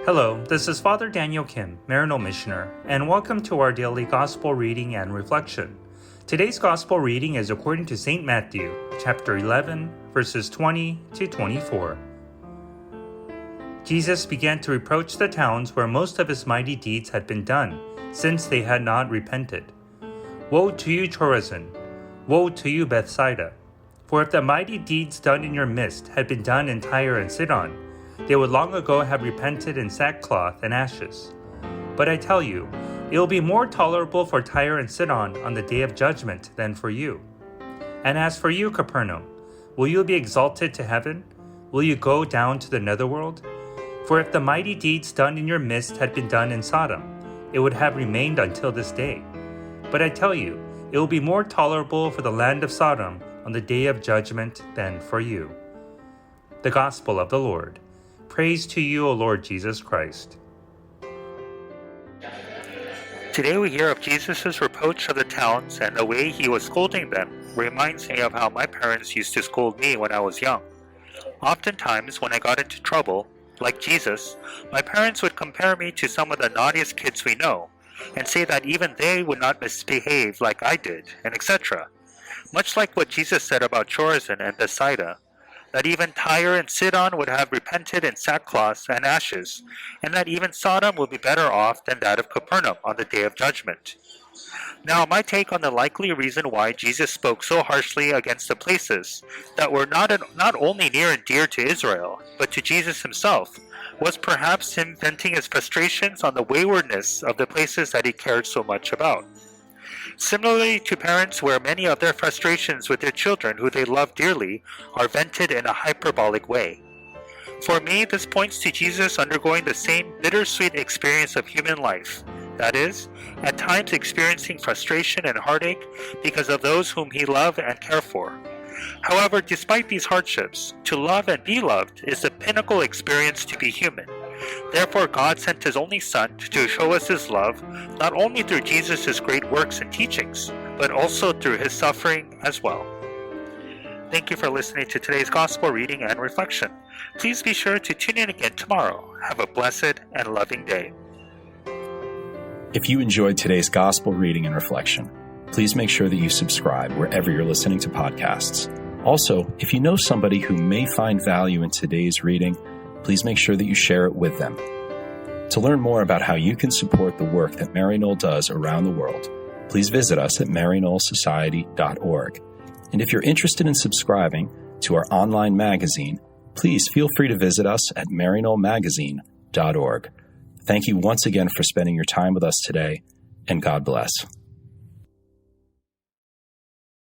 Hello, this is Father Daniel Kim, Maryknoll Missioner, and welcome to our daily Gospel reading and reflection. Today's Gospel reading is according to St. Matthew, chapter 11, verses 20 to 24. Jesus began to reproach the towns where most of his mighty deeds had been done, since they had not repented. Woe to you, Chorazin! Woe to you, Bethsaida! For if the mighty deeds done in your midst had been done in Tyre and Sidon, they would long ago have repented in sackcloth and ashes. But I tell you, it will be more tolerable for Tyre and Sidon on the day of judgment than for you. And as for you, Capernaum, will you be exalted to heaven? Will you go down to the netherworld? For if the mighty deeds done in your midst had been done in Sodom, it would have remained until this day. But I tell you, it will be more tolerable for the land of Sodom on the day of judgment than for you. The Gospel of the Lord. Praise to you, O Lord Jesus Christ. Today we hear of Jesus' reproach of the towns, and the way he was scolding them reminds me of how my parents used to scold me when I was young. Oftentimes, when I got into trouble, like Jesus, my parents would compare me to some of the naughtiest kids we know, and say that even they would not misbehave like I did, and etc. Much like what Jesus said about Chorazin and Bethsaida, that even Tyre and Sidon would have repented in sackcloth and ashes, and that even Sodom would be better off than that of Capernaum on the day of judgment. Now, my take on the likely reason why Jesus spoke so harshly against the places that were not only near and dear to Israel, but to Jesus himself, was perhaps him venting his frustrations on the waywardness of the places that he cared so much about. Similarly to parents, where many of their frustrations with their children who they love dearly are vented in a hyperbolic way. For me, this points to Jesus undergoing the same bittersweet experience of human life, that is, at times experiencing frustration and heartache because of those whom he loved and cared for. However, despite these hardships, to love and be loved is the pinnacle experience to be human. Therefore, God sent his only Son to show us his love, not only through Jesus' great works and teachings, but also through his suffering as well. Thank you for listening to today's Gospel reading and reflection. Please be sure to tune in again tomorrow. Have a blessed and loving day. If you enjoyed today's Gospel reading and reflection, please make sure that you subscribe wherever you're listening to podcasts. Also, if you know somebody who may find value in today's reading, please make sure that you share it with them. To learn more about how you can support the work that Maryknoll does around the world, please visit us at maryknollsociety.org. And if you're interested in subscribing to our online magazine, please feel free to visit us at maryknollmagazine.org. Thank you once again for spending your time with us today, and God bless.